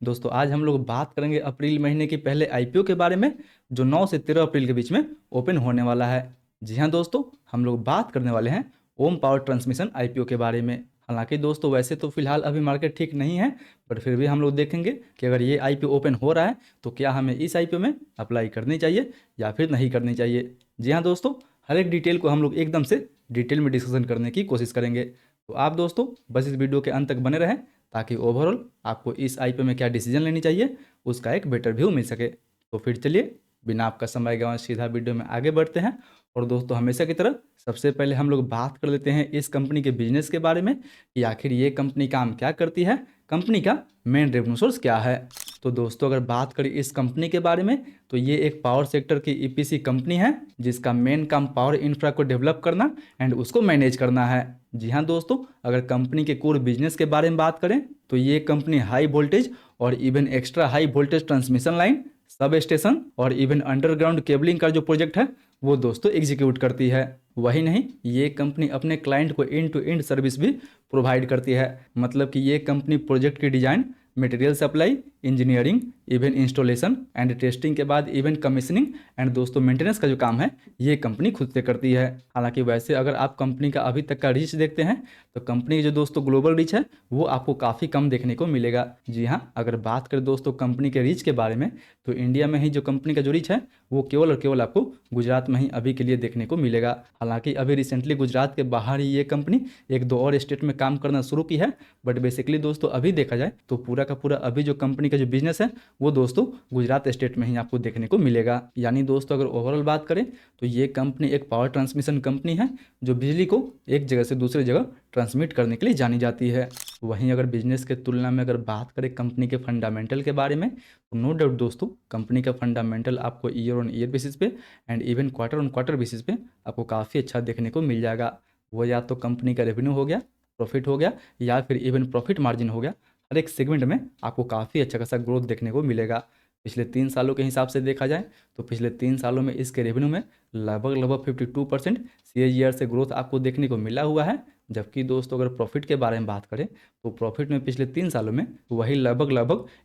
दोस्तों आज हम लोग बात करेंगे अप्रैल महीने के पहले आईपीओ के बारे में, जो 9 से 13 अप्रैल के बीच में ओपन होने वाला है। जी हाँ दोस्तों, हम लोग बात करने वाले हैं ओम पावर ट्रांसमिशन आईपीओ के बारे में। हालांकि दोस्तों वैसे तो फिलहाल अभी मार्केट ठीक नहीं है, पर फिर भी हम लोग देखेंगे कि अगर ये आईपीओ ओपन हो रहा है तो क्या हमें इस आईपीओ में अप्लाई करनी चाहिए या फिर नहीं करनी चाहिए। जी हाँ दोस्तों, हर एक डिटेल को हम लोग एकदम से डिटेल में डिस्कशन करने की कोशिश करेंगे। तो आप दोस्तों बस इस वीडियो के अंत तक बने रहें, ताकि ओवरऑल आपको इस आईपीओ में क्या डिसीजन लेनी चाहिए उसका एक बेटर व्यू मिल सके। तो फिर चलिए बिना आपका समय गंवाए सीधा वीडियो में आगे बढ़ते हैं। और दोस्तों हमेशा की तरह सबसे पहले हम लोग बात कर लेते हैं इस कंपनी के बिजनेस के बारे में कि आखिर ये कंपनी काम क्या करती है, कंपनी का मेन रेवेन्यू सोर्स क्या है। तो दोस्तों अगर बात करें इस कंपनी के बारे में, तो ये एक पावर सेक्टर की ईपीसी कंपनी है, जिसका मेन काम पावर इंफ्रा को डेवलप करना एंड उसको मैनेज करना है। जी हाँ दोस्तों, अगर कंपनी के कोर बिजनेस के बारे में बात करें तो ये कंपनी हाई वोल्टेज और even extra high voltage transmission line, sub station और इवन अंडरग्राउंड केबलिंग का जो प्रोजेक्ट है वो दोस्तों एग्जीक्यूट करती है। वही नहीं, ये कंपनी अपने क्लाइंट को एंड टू एंड सर्विस भी प्रोवाइड करती है। मतलब कि ये कंपनी प्रोजेक्ट की design, material supply, engineering, even installation and testing के बाद इवन कमीशनिंग एंड दोस्तों मेंटेनेंस का जो काम है ये कंपनी खुद से करती है। हालांकि वैसे अगर आप कंपनी का अभी तक का रीच देखते हैं तो कंपनी की जो दोस्तों ग्लोबल रीच है वो आपको काफ़ी कम देखने को मिलेगा। जी हाँ, अगर बात करें दोस्तों कंपनी के रीच के बारे में, तो इंडिया में ही जो कंपनी का जो रीच है वो केवल और केवल आपको गुजरात में ही अभी के लिए देखने को मिलेगा। हालांकि अभी रिसेंटली गुजरात के बाहर ही ये कंपनी एक दो और स्टेट में काम करना शुरू की है, बट बेसिकली दोस्तों अभी देखा जाए तो पूरा का पूरा अभी जो कंपनी का जो बिजनेस है वो दोस्तों गुजरात स्टेट में ही आपको देखने को मिलेगा। यानी दोस्तों अगर ओवरऑल बात करें तो ये कंपनी एक पावर ट्रांसमिशन कंपनी है, जो बिजली को एक जगह से दूसरी जगह ट्रांसमिट करने के लिए जानी जाती है। वहीं अगर बिजनेस के तुलना में अगर बात करें कंपनी के फंडामेंटल के बारे में, तो नो डाउट दोस्तों कंपनी का फंडामेंटल आपको ईयर ऑन ईयर बेसिस पे and even quarter on quarter basis पे आपको काफ़ी अच्छा देखने को मिल जाएगा। वो या तो कंपनी का रेवेन्यू हो गया, प्रॉफिट हो गया, या फिर इवन प्रॉफिट मार्जिन हो गया, हर एक सेगमेंट में आपको काफ़ी अच्छा खासा ग्रोथ देखने को मिलेगा। पिछले 3 सालों के हिसाब से देखा जाए तो पिछले 3 सालों में इसके रेवेन्यू में लगभग 52% CAGR से ग्रोथ आपको देखने को मिला हुआ है। जबकि दोस्तों अगर प्रॉफिट के बारे में बात करें तो प्रॉफिट में पिछले 3 सालों में वही लगभग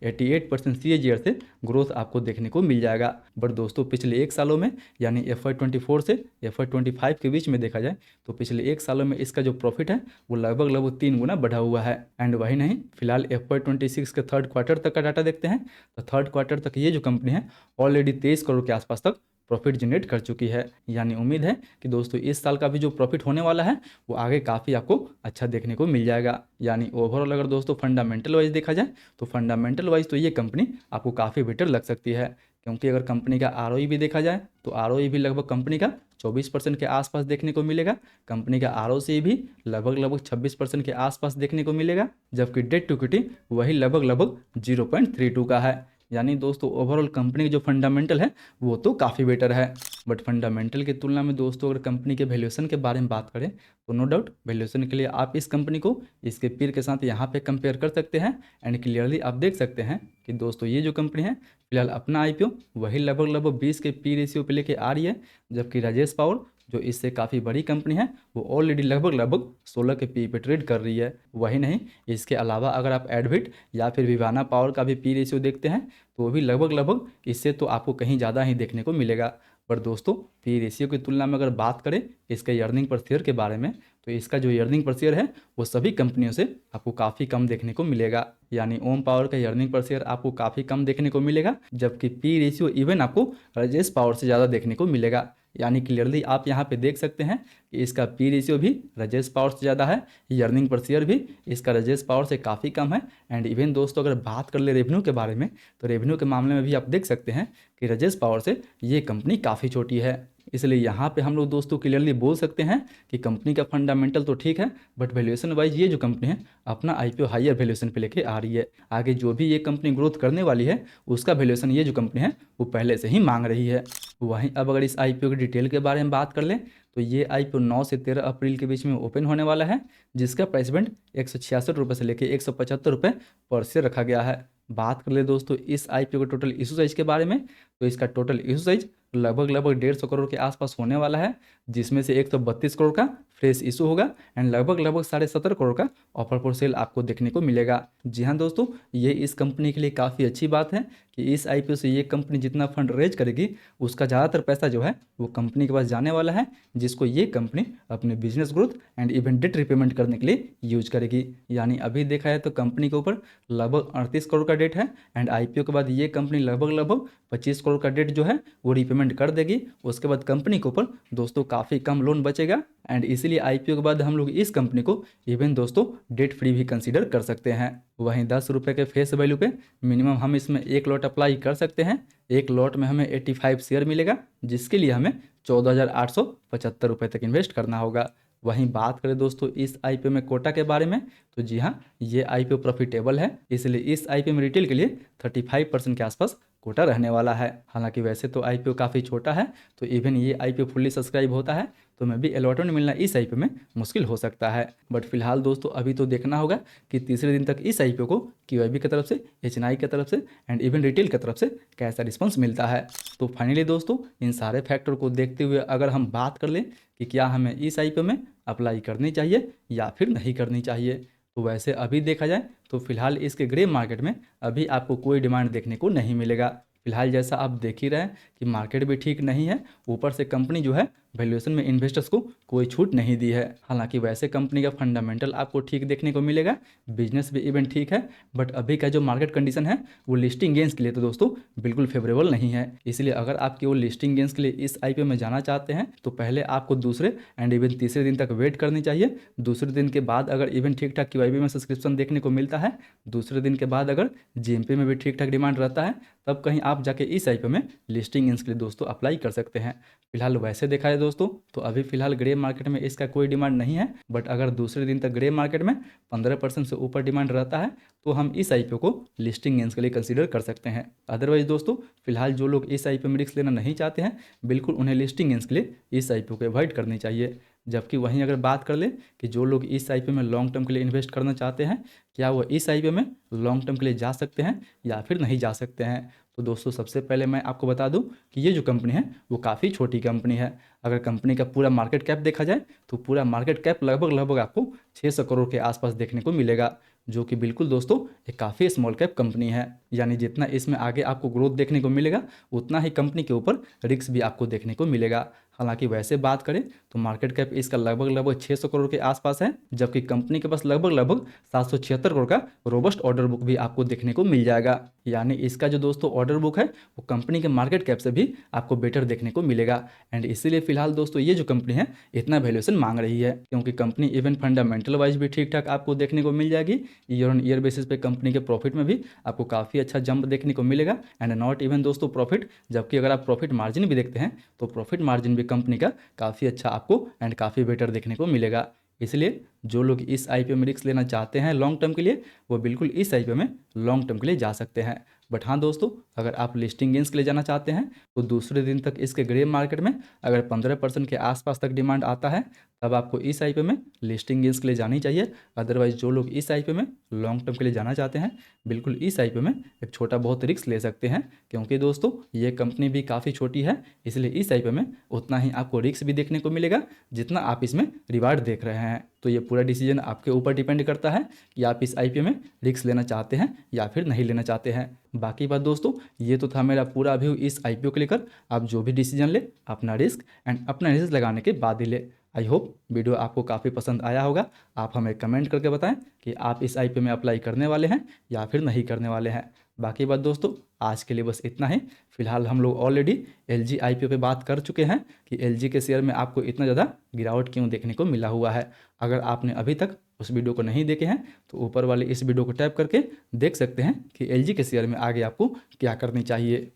88% CAGR से ग्रोथ आपको देखने को मिल जाएगा। बट दोस्तों पिछले 1 सालों में यानी FY24 से FY25 के बीच में देखा जाए तो पिछले 1 सालों में इसका जो प्रॉफिट है वो लगभग 3 गुना बढ़ा हुआ है। एंड वही नहीं, फिलहाल FY26 के थर्ड क्वार्टर तक का डाटा देखते हैं तो थर्ड क्वार्टर तक ये जो कंपनी है ऑलरेडी 23 करोड़ के आसपास तक प्रॉफिट जनरेट कर चुकी है। यानी उम्मीद है कि दोस्तों इस साल का भी जो प्रॉफिट होने वाला है वो आगे काफ़ी आपको अच्छा देखने को मिल जाएगा। यानी ओवरऑल अगर दोस्तों फंडामेंटल वाइज देखा जाए तो फंडामेंटल वाइज तो ये कंपनी आपको काफ़ी बेटर लग सकती है। क्योंकि अगर कंपनी का ROE भी देखा जाए तो ROE भी लगभग कंपनी का 24% के आसपास देखने को मिलेगा। कंपनी का ROC भी लगभग 26% के आसपास देखने को मिलेगा। जबकि डेट टू इक्विटी वही लगभग 0.32 का है। यानी दोस्तों ओवरऑल कंपनी के जो फंडामेंटल है वो तो काफ़ी बेटर है। बट फंडामेंटल की तुलना में दोस्तों अगर कंपनी के वैल्यूएशन के बारे में बात करें तो नो डाउट वैल्यूएशन के लिए आप इस कंपनी को इसके पीर के साथ यहाँ पे कंपेयर कर सकते हैं। एंड क्लियरली आप देख सकते हैं कि दोस्तों ये जो कंपनी है फिलहाल अपना IPO वही लगभग 20 के P रेशियो पे लेके आ रही है। जबकि राजेश पावर जो इससे काफ़ी बड़ी कंपनी है वो ऑलरेडी लगभग 16 के P पे ट्रेड कर रही है। वही नहीं, इसके अलावा अगर आप एडविट या फिर विवाना पावर का भी P रेशियो देखते हैं तो वो भी लगभग इससे तो आपको कहीं ज़्यादा ही देखने को मिलेगा। पर दोस्तों P रेशियो की तुलना में अगर बात करें इसके अर्निंग पर शेयर के बारे में, तो इसका जो अर्निंग पर शेयर है वो सभी कंपनियों से आपको काफ़ी कम देखने को मिलेगा। यानी ओम पावर का अर्निंग पर शेयर आपको काफ़ी कम देखने को मिलेगा, जबकि P रेशियो इवन आपको राजेश पावर से ज़्यादा देखने को मिलेगा। यानी क्लियरली आप यहाँ पे देख सकते हैं कि इसका P रेशियो भी राजेश पावर से ज़्यादा है, अर्निंग पर शेयर भी इसका राजेश पावर से काफ़ी कम है। एंड इवन दोस्तों अगर बात कर ले रेवेन्यू के बारे में, तो रेवेन्यू के मामले में भी आप देख सकते हैं कि राजेश पावर से ये कंपनी काफ़ी छोटी है। इसलिए यहाँ पे हम लोग दोस्तों क्लियरली बोल सकते हैं कि कंपनी का फंडामेंटल तो ठीक है, बट वैल्यूएशन वाइज ये जो कंपनी है अपना IPO हायर वैल्यूएशन पे लेके आ रही है। आगे जो भी ये कंपनी ग्रोथ करने वाली है उसका वैल्यूएशन ये जो कंपनी है वो पहले से ही मांग रही है। वहीं अब अगर इस IPO की डिटेल के बारे में बात कर लें तो ये IPO 9 से 13 अप्रैल के बीच में ओपन होने वाला है, जिसका प्राइस बैंड 166 रुपये से लेकर 175 रुपये पर शेयर रखा गया है। बात कर ले दोस्तों इस IPO के टोटल इशू साइज के बारे में, तो इसका टोटल इशू साइज लगभग 150 करोड़ के आसपास होने वाला है, जिसमें से 132 करोड़ का फ्रेश इशू होगा एंड लगभग 17.5 करोड़ का ऑफर फॉर सेल आपको देखने को मिलेगा। जी हाँ दोस्तों, ये इस कंपनी के लिए काफ़ी अच्छी बात है कि इस आईपीओ से ये कंपनी जितना फंड रेज करेगी उसका ज़्यादातर पैसा जो है वो कंपनी के पास जाने वाला है, जिसको ये कंपनी अपने business growth and even debt repayment करने के लिए यूज करेगी। यानी अभी देखा जाए तो कंपनी के ऊपर लगभग 38 करोड़ का डेट है एंड आईपीओ के बाद ये कंपनी लगभग 25 करोड़ का डेट जो है वो रिपेमेंट कर देगी। उसके बाद कंपनी के ऊपर दोस्तों काफ़ी कम लोन बचेगा एंड इसीलिए आईपीओ के बाद हम लोग इस कंपनी को इवन दोस्तों डेट फ्री भी कंसीडर कर सकते हैं। वहीं 10 रुपये के फेस वैल्यू पे मिनिमम हम इसमें एक लॉट अप्लाई कर सकते हैं। एक लॉट में हमें 85 शेयर मिलेगा, जिसके लिए हमें 14,875 रुपये तक इन्वेस्ट करना होगा। वहीं बात करें दोस्तों इस आईपीओ में कोटा के बारे में, तो जी हाँ, ये आईपीओ प्रॉफिटेबल है, इसलिए इस आईपीओ में रिटेल के लिए 35% के आसपास कोटा रहने वाला है। हालांकि वैसे तो आईपीओ काफ़ी छोटा है, तो इवन ये आईपीओ फुल्ली सब्सक्राइब होता है तो मैं भी अलॉटमेंट मिलना इस आईपीओ में मुश्किल हो सकता है। बट फिलहाल दोस्तों अभी तो देखना होगा कि तीसरे दिन तक इस आईपीओ को क्यूआईबी की तरफ से, एचएनआई की तरफ से एंड इवन रिटेल की तरफ से कैसा रिस्पॉन्स मिलता है। तो फाइनली दोस्तों इन सारे फैक्टर को देखते हुए अगर हम बात कर लें कि क्या हमें इस आईपीओ में अप्लाई करनी चाहिए या फिर नहीं करनी चाहिए, तो वैसे अभी देखा जाए तो फिलहाल इसके ग्रे मार्केट में अभी आपको कोई डिमांड देखने को नहीं मिलेगा। फिलहाल जैसा आप देख ही रहे हैं कि मार्केट भी ठीक नहीं है, ऊपर से कंपनी जो है वैल्यूएशन में इन्वेस्टर्स को कोई छूट नहीं दी है। हालांकि वैसे कंपनी का फंडामेंटल आपको ठीक देखने को मिलेगा, बिजनेस भी इवन ठीक है, बट अभी का जो मार्केट कंडीशन है वो लिस्टिंग गेंस के लिए तो दोस्तों बिल्कुल फेवरेबल नहीं है। इसलिए अगर आप केवल लिस्टिंग गेंस के लिए इस आईपीओ में जाना चाहते हैं तो पहले आपको दूसरे एंड इवन तीसरे दिन तक वेट करनी चाहिए। दूसरे दिन के बाद अगर इवन ठीक ठाक क्यूआईबी में सब्सक्रिप्शन देखने को मिलता है, दूसरे दिन के बाद अगर जीएमपी में भी ठीक ठाक डिमांड रहता है, तब कहीं आप जाके इस आईपीओ में लिस्टिंग गेंस के लिए दोस्तों अप्लाई कर सकते हैं। फिलहाल वैसे देखा है दोस्तों तो अभी फिलहाल ग्रे मार्केट में इसका कोई डिमांड नहीं है, बट अगर दूसरे दिन तक ग्रे मार्केट में 15% से ऊपर डिमांड रहता है तो हम इस आईपीओ को लिस्टिंग गेंस के लिए कंसीडर कर सकते हैं। अदरवाइज दोस्तों फिलहाल जो लोग इस आईपीओ में रिस्क लेना नहीं चाहते हैं, बिल्कुल उन्हें लिस्टिंग गेंस के लिए इस आईपीओ को अवॉइड करनी चाहिए। जबकि वहीं अगर बात कर ले कि जो लोग इस आईपीओ में लॉन्ग टर्म के लिए इन्वेस्ट करना चाहते हैं, क्या वो इस आईपीओ में लॉन्ग टर्म के लिए जा सकते हैं या फिर नहीं जा सकते हैं, तो दोस्तों सबसे पहले मैं आपको बता दूं कि ये जो कंपनी है वो काफ़ी छोटी कंपनी है। अगर कंपनी का पूरा मार्केट कैप देखा जाए तो पूरा मार्केट कैप लगभग आपको 600 करोड़ के आसपास देखने को मिलेगा, जो कि बिल्कुल दोस्तों एक काफ़ी स्मॉल कैप कंपनी है। यानी जितना इसमें आगे आपको ग्रोथ देखने को मिलेगा उतना ही कंपनी के ऊपर रिस्क भी आपको देखने को मिलेगा। हालांकि वैसे बात करें तो मार्केट कैप इसका लगभग 600 करोड़ के आसपास है, जबकि कंपनी के पास लगभग 776 करोड़ का रोबस्ट ऑर्डर बुक भी आपको देखने को मिल जाएगा। यानी इसका जो दोस्तों ऑर्डर बुक है वो कंपनी के मार्केट कैप से भी आपको बेटर देखने को मिलेगा एंड इसीलिए फिलहाल दोस्तों ये जो कंपनी है इतना वैल्यूएशन मांग रही है, क्योंकि कंपनी इवन फंडामेंटल वाइज भी ठीक ठाक आपको देखने को मिल जाएगी। ईयर ऑन ईयर बेसिस पे कंपनी के प्रॉफिट में भी आपको काफ़ी अच्छा जंप देखने को मिलेगा एंड नॉट इवन दोस्तों प्रॉफिट, जबकि अगर आप प्रॉफिट मार्जिन भी देखते हैं तो प्रॉफिट मार्जिन भी कंपनी का काफ़ी अच्छा आपको एंड काफ़ी बेटर देखने को मिलेगा। इसलिए जो लोग इस आईपीओ में रिस्क लेना चाहते हैं लॉन्ग टर्म के लिए, वो बिल्कुल इस आईपीओ में लॉन्ग टर्म के लिए जा सकते हैं। बट हाँ दोस्तों, अगर आप लिस्टिंग गेंस के लिए जाना चाहते हैं तो दूसरे दिन तक इसके ग्रे मार्केट में अगर 15% के आसपास तक डिमांड आता है तब आपको इस आईपीओ में लिस्टिंग गेंस के लिए जानी चाहिए। अदरवाइज जो लोग इस आईपीओ में लॉन्ग टर्म के लिए जाना चाहते हैं बिल्कुल इस आईपीओ में एक छोटा बहुत रिस्क ले सकते हैं, क्योंकि दोस्तों ये कंपनी भी काफ़ी छोटी है, इसलिए इस आईपीओ में उतना ही आपको रिस्क भी देखने को मिलेगा जितना आप इसमें रिवार्ड देख रहे हैं। तो ये पूरा डिसीजन आपके ऊपर डिपेंड करता है कि आप इस आईपीओ में रिस्क लेना चाहते हैं या फिर नहीं लेना चाहते हैं। बाकी बात दोस्तों ये तो था मेरा पूरा व्यू इस आईपीओ को लेकर। आप जो भी डिसीजन ले अपना रिस्क एंड अपना एनालिसिस लगाने के बाद ही ले। आई होप वीडियो आपको काफ़ी पसंद आया होगा। आप हमें कमेंट करके बताएं कि आप इस आईपीओ में अप्लाई करने वाले हैं या फिर नहीं करने वाले हैं। बाकी बात दोस्तों आज के लिए बस इतना ही। फिलहाल हम लोग ऑलरेडी एलजी आईपीओ पे बात कर चुके हैं कि एलजी के शेयर में आपको इतना ज़्यादा गिरावट क्यों देखने को मिला हुआ है। अगर आपने अभी तक उस वीडियो को नहीं देखे हैं तो ऊपर वाले इस वीडियो को टैप करके देख सकते हैं कि एलजी के शेयर में आगे आपको क्या करनी चाहिए।